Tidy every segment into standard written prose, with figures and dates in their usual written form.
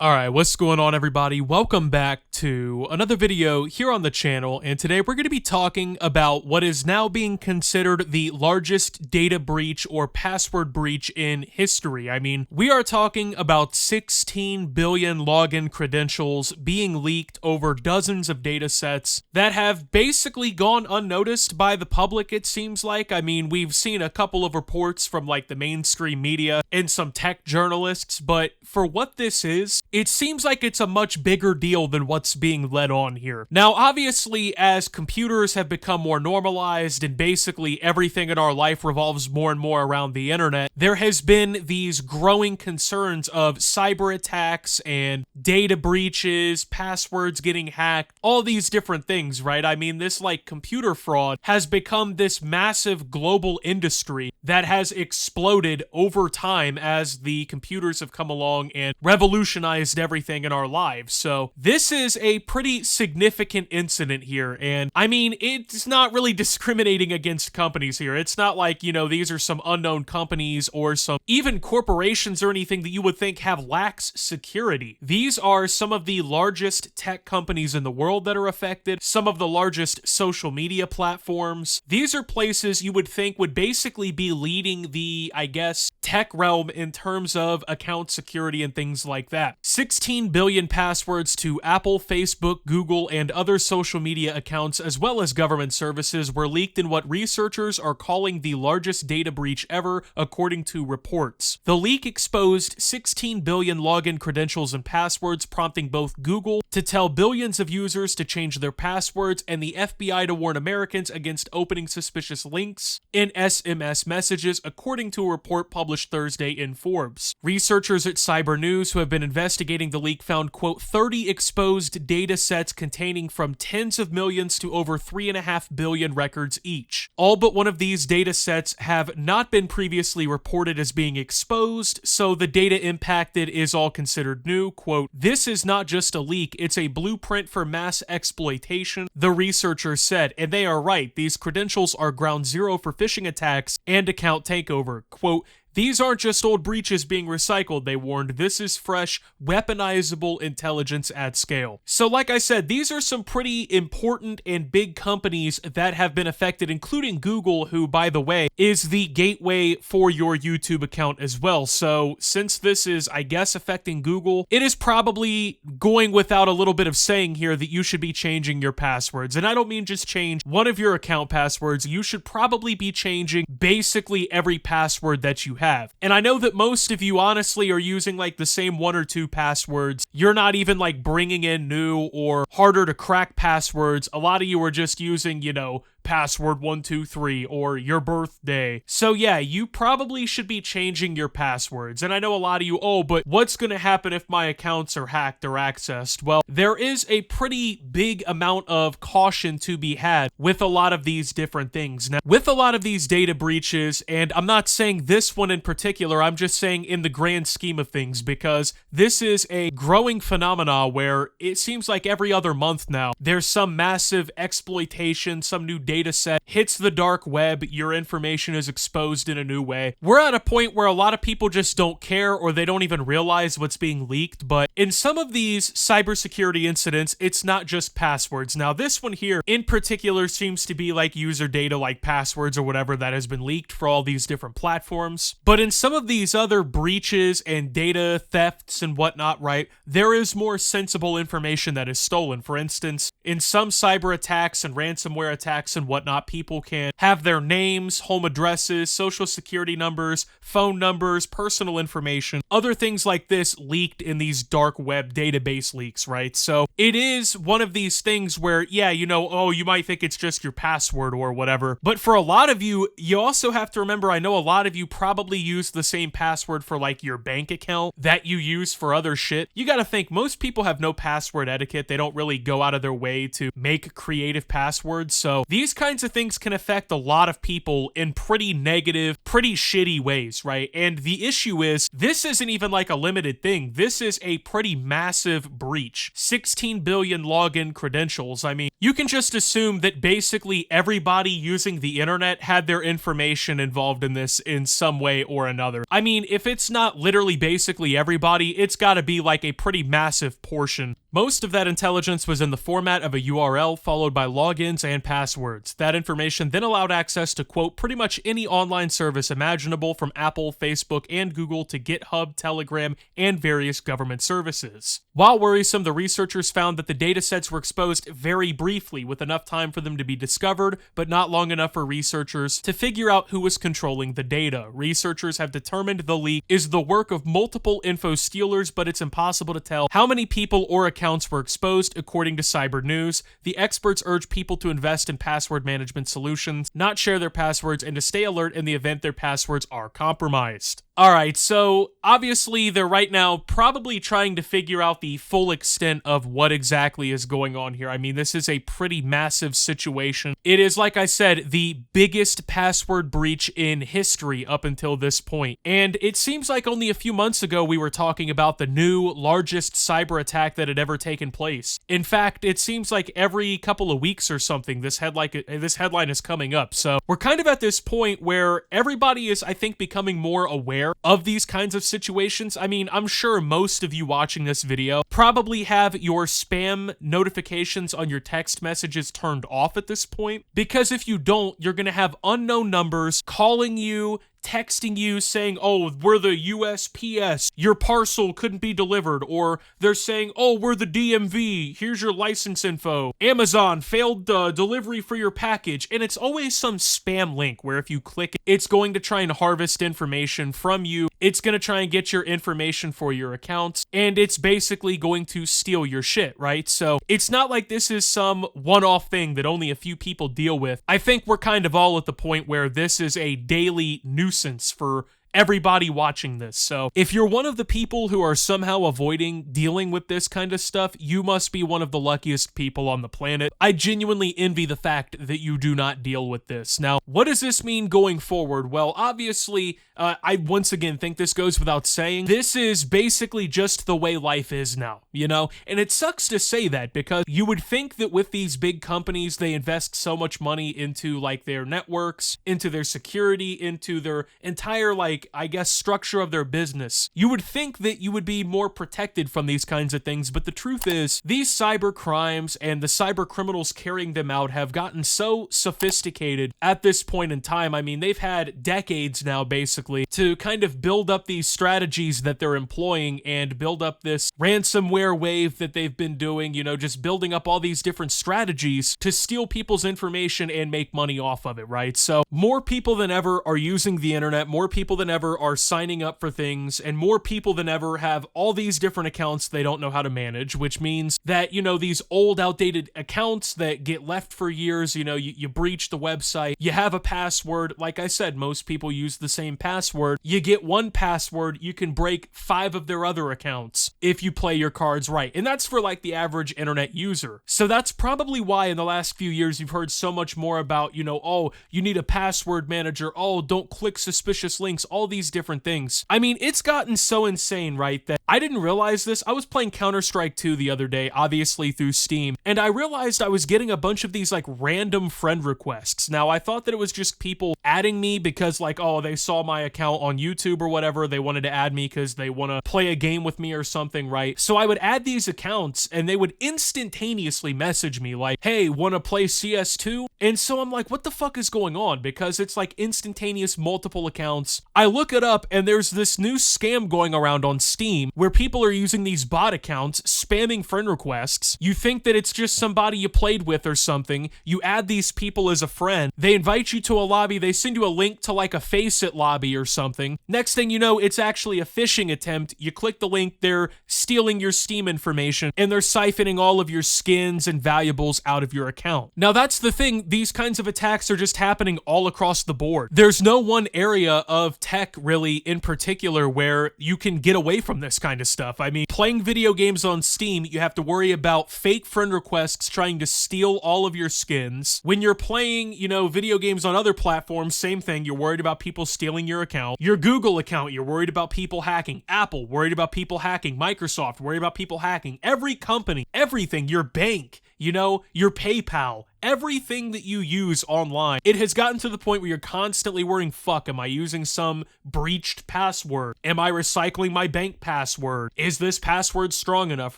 Alright, what's going on everybody? Welcome back to another video here on the channel, and today we're going to be talking about what is now being considered the largest data breach or password breach in history. I mean, we are talking about 16 billion login credentials being leaked over dozens of data sets that have basically gone unnoticed by the public, it seems like. I mean, we've seen a couple of reports from like the mainstream media and some tech journalists, but for what this is, it seems like it's a much bigger deal than what's being led on here. Now, obviously, as computers have become more normalized and basically everything in our life revolves more and more around the internet, there has been these growing concerns of cyber attacks and data breaches, passwords getting hacked, all these different things, right? I mean, this like computer fraud has become this massive global industry that has exploded over time as the computers have come along and revolutionized everything in our lives. So this is a pretty significant incident here, and I mean, it's not really discriminating against companies here. It's not like, you know, these are some unknown companies or some even corporations or anything that you would think have lax security. These are some of the largest tech companies in the world that are affected, some of the largest social media platforms. These are places you would think would basically be leading the, I guess, tech realm in terms of account security and things like that. 16 billion passwords to Apple, Facebook, Google, and other social media accounts, as well as government services, were leaked in what researchers are calling the largest data breach ever, according to reports. The leak exposed 16 billion login credentials and passwords, prompting both Google to tell billions of users to change their passwords and the FBI to warn Americans against opening suspicious links in SMS messages, according to a report published Thursday in Forbes. Researchers at Cyber News, who have been investigating the leak, found, quote, 30 exposed data sets containing from tens of millions to over 3.5 billion records each. All but one of these data sets have not been previously reported as being exposed, so the data impacted is all considered new. Quote, this is not just a leak, it's a blueprint for mass exploitation, the researchers said, and they are right. These credentials are ground zero for phishing attacks and account takeover. Quote, these aren't just old breaches being recycled, they warned. This is fresh, weaponizable intelligence at scale. So like I said, these are some pretty important and big companies that have been affected, including Google, who, by the way, is the gateway for your YouTube account as well. So since this is, I guess, affecting Google, it is probably going without a little bit of saying here that you should be changing your passwords. And I don't mean just change one of your account passwords. You should probably be changing basically every password that you have. And I know that most of you honestly are using like the same one or two passwords. You're not even like bringing in new or harder to crack passwords. A lot of you are just using, you know, password 123 or your birthday. So yeah, you probably should be changing your passwords. And I know a lot of you, oh, but what's going to happen if my accounts are hacked or accessed? Well, there is a pretty big amount of caution to be had with a lot of these different things. Now, with a lot of these data breaches, and I'm not saying this one in particular, I'm just saying in the grand scheme of things, because this is a growing phenomena where it seems like every other month now, there's some massive exploitation, some new data set hits the dark web, your information is exposed in a new way. We're at a point where a lot of people just don't care, or they don't even realize what's being leaked, but in some of these cybersecurity incidents, it's not just passwords. Now, this one here in particular seems to be like user data, like passwords or whatever that has been leaked for all these different platforms. But in some of these other breaches and data thefts and whatnot, right, there is more sensible information that is stolen. For instance, in some cyber attacks and ransomware attacks and whatnot, people can have their names, home addresses, social security numbers, phone numbers, personal information, other things like this leaked in these dark web database leaks, right? So it is one of these things where, yeah, you know, oh, you might think it's just your password or whatever, but for a lot of you, you also have to remember, I know a lot of you probably use the same password for like your bank account that you use for other shit. You gotta think, most people have no password etiquette. They don't really go out of their way to make creative passwords, so these kinds of things can affect a lot of people in pretty negative, pretty shitty ways, right? And the issue is, this isn't even like a limited thing. This is a pretty massive breach. 16 billion login credentials. I mean, you can just assume that basically everybody using the internet had their information involved in this in some way or another. I mean, if it's not literally basically everybody, it's gotta be like a pretty massive portion. Most of that intelligence was in the format of a URL followed by logins and passwords. That information then allowed access to, quote, pretty much any online service imaginable from Apple, Facebook, and Google to GitHub, Telegram, and various government services. While worrisome, the researchers found that the datasets were exposed very briefly, with enough time for them to be discovered, but not long enough for researchers to figure out who was controlling the data. Researchers have determined the leak is the work of multiple info stealers, but it's impossible to tell how many people or accounts were exposed, according to Cyber News. The experts urge people to invest in password management solutions, not share their passwords, and to stay alert in the event their passwords are compromised. Alright, so obviously they're right now probably trying to figure out the full extent of what exactly is going on here. I mean, this is a pretty massive situation. It is, like I said, the biggest password breach in history up until this point. And it seems like only a few months ago we were talking about the new, largest cyber attack that had ever taken place. In fact, it seems like every couple of weeks or something, this headline is coming up. So we're kind of at this point where everybody is, I think, becoming more aware of these kinds of situations. I mean, I'm sure most of you watching this video probably have your spam notifications on your text messages turned off at this point, because if you don't, you're going to have unknown numbers calling you, texting you saying, oh, we're the USPS, your parcel couldn't be delivered, or they're saying, oh, we're the DMV, here's your license info, Amazon failed delivery for your package, and it's always some spam link where if you click it, it's going to try and harvest information from you, it's going to try and get your information for your accounts, and it's basically going to steal your shit, right? So it's not like this is some one-off thing that only a few people deal with. I think we're kind of all at the point where this is a daily nuisance for everybody watching this. So if you're one of the people who are somehow avoiding dealing with this kind of stuff, you must be one of the luckiest people on the planet. I genuinely envy the fact that you do not deal with this. Now, what does this mean going forward? Well, obviously, I once again think this goes without saying. This is basically just the way life is now, you know? And it sucks to say that because you would think that with these big companies, they invest so much money into like their networks, into their security, into their entire I guess, structure of their business. You would think that you would be more protected from these kinds of things, but the truth is, these cyber crimes and the cyber criminals carrying them out have gotten so sophisticated at this point in time. I mean, they've had decades now, basically, to kind of build up these strategies that they're employing and build up this ransomware wave that they've been doing, you know, just building up all these different strategies to steal people's information and make money off of it, right? So more people than ever are using the internet, more people than ever are signing up for things, and more people than ever have all these different accounts they don't know how to manage, which means that, you know, these old outdated accounts that get left for years, you know, you breach the website, you have a password, like I said, most people use the same password, you get one password, you can break 5 of their other accounts if you play your cards right, and that's for like the average internet user. So that's probably why in the last few years you've heard so much more about, you know, oh, you need a password manager, oh, don't click suspicious links, all these different things. I mean, it's gotten so insane, right, that I didn't realize this. I was playing Counter-Strike 2 the other day, obviously through Steam, and I realized I was getting a bunch of these like random friend requests. Now, I thought that it was just people adding me because like, oh, they saw my account on YouTube or whatever, they wanted to add me because they want to play a game with me or something, right? So I would add these accounts and they would instantaneously message me like, hey, want to play CS2? And so I'm like, what the fuck is going on? Because it's like instantaneous multiple accounts. I look it up and there's this new scam going around on Steam where people are using these bot accounts, spamming friend requests. You think that it's just somebody you played with or something. You add these people as a friend. They invite you to a lobby. They send you a link to like a Faceit lobby or something. Next thing you know, it's actually a phishing attempt. You click the link, they're stealing your Steam information and they're siphoning all of your skins and valuables out of your account. Now that's the thing, these kinds of attacks are just happening all across the board. There's no one area of tech really in particular where you can get away from this kind of stuff. I mean, playing video games on Steam, you have to worry about fake friend requests trying to steal all of your skins. When you're playing, you know, video games on other platforms, same thing, you're worried about people stealing your account. Your Google account, you're worried about people hacking. Apple, worried about people hacking. Microsoft, worried about people hacking. Every company, everything, your bank, you know, your PayPal, everything that you use online. It has gotten to the point where you're constantly worrying, fuck, am I using some breached password? Am I recycling my bank password? Is this password strong enough,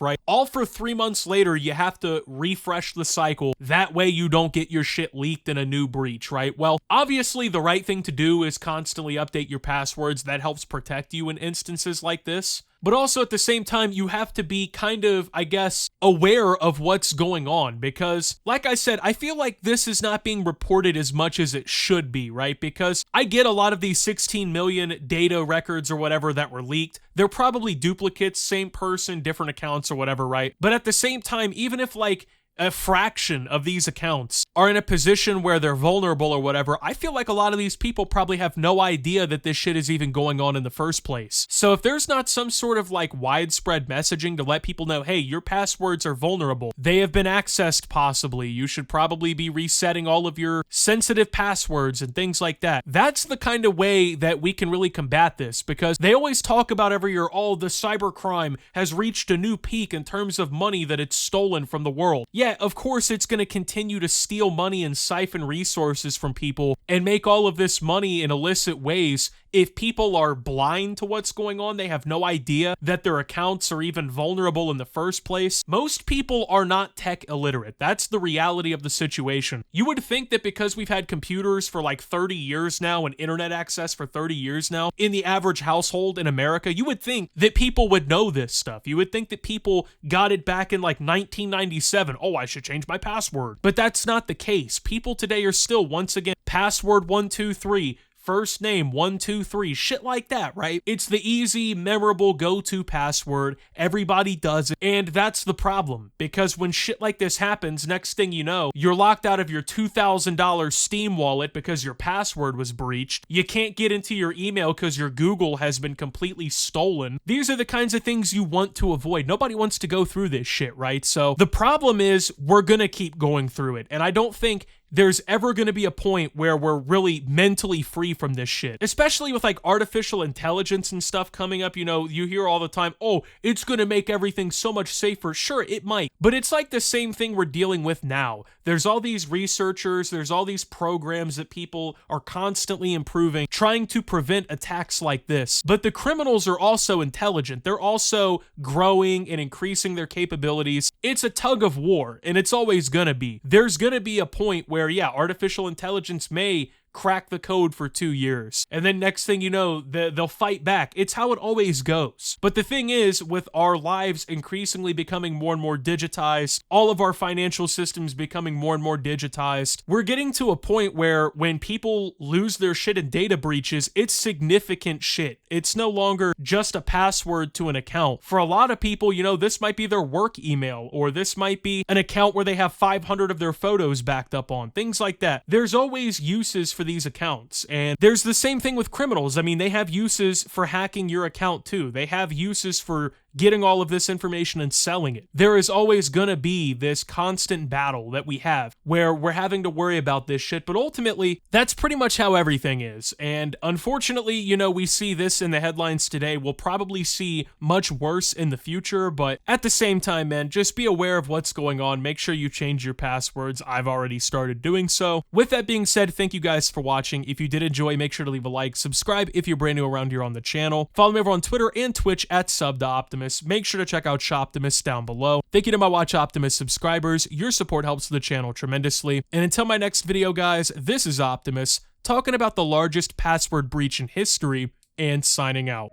right? All for 3 months later, you have to refresh the cycle. That way you don't get your shit leaked in a new breach, right? Well, obviously the right thing to do is constantly update your passwords. That helps protect you in instances like this. But also at the same time, you have to be kind of, I guess, aware of what's going on because, like I said, I feel like this is not being reported as much as it should be, right? Because I get a lot of these 16 million data records or whatever that were leaked. They're probably duplicates, same person, different accounts or whatever, right? But at the same time, even if like a fraction of these accounts are in a position where they're vulnerable or whatever, I feel like a lot of these people probably have no idea that this shit is even going on in the first place. So if there's not some sort of like widespread messaging to let people know, hey, your passwords are vulnerable, they have been accessed possibly, you should probably be resetting all of your sensitive passwords and things like that. That's the kind of way that we can really combat this, because they always talk about every year, oh, the cybercrime has reached a new peak in terms of money that it's stolen from the world. Yeah, of course it's going to continue to steal money and siphon resources from people and make all of this money in illicit ways. If people are blind to what's going on, they have no idea that their accounts are even vulnerable in the first place. Most people are not tech illiterate. That's the reality of the situation. You would think that because we've had computers for like 30 years now and internet access for 30 years now in the average household in America, you would think that people would know this stuff. You would think that people got it back in like 1997. Oh, I should change my password. But that's not the case. People today are still, once again, password 123, first name 123, shit like that, right? It's the easy, memorable go-to password. Everybody does it. And that's the problem, because when shit like this happens, next thing you know, you're locked out of your $2,000 Steam wallet because your password was breached. You can't get into your email because your Google has been completely stolen. These are the kinds of things you want to avoid. Nobody wants to go through this shit, right? So the problem is we're gonna keep going through it. And I don't think there's ever going to be a point where we're really mentally free from this shit. Especially with like artificial intelligence and stuff coming up, you know, you hear all the time, oh, it's going to make everything so much safer. Sure, it might, but it's like the same thing we're dealing with now. There's all these researchers, there's all these programs that people are constantly improving, trying to prevent attacks like this. But the criminals are also intelligent. They're also growing and increasing their capabilities. It's a tug of war, and it's always going to be. There's going to be a point where, yeah, artificial intelligence may crack the code for 2 years, and then next thing you know, they'll fight back. It's how it always goes. But the thing is, with our lives increasingly becoming more and more digitized, all of our financial systems becoming more and more digitized, we're getting to a point where when people lose their shit in data breaches, it's significant shit. It's no longer just a password to an account. For a lot of people, you know, this might be their work email, or this might be an account where they have 500 of their photos backed up on, things like that. There's always uses for these accounts, and there's the same thing with criminals. I mean, they have uses for hacking your account too. They have uses for getting all of this information and selling it. There is always gonna be this constant battle that we have where we're having to worry about this shit, but ultimately, that's pretty much how everything is. And unfortunately, you know, we see this in the headlines today. We'll probably see much worse in the future, but at the same time, man, just be aware of what's going on. Make sure you change your passwords. I've already started doing so. With that being said, thank you guys for watching. If you did enjoy, make sure to leave a like, subscribe if you're brand new around here on the channel. Follow me over on Twitter and Twitch at @SubTheOptimus. Make sure to check out Shoptimus down below. Thank you to my Watch Optimus subscribers. Your support helps the channel tremendously. And until my next video, guys, this is Optimus, talking about the largest password breach in history, and signing out.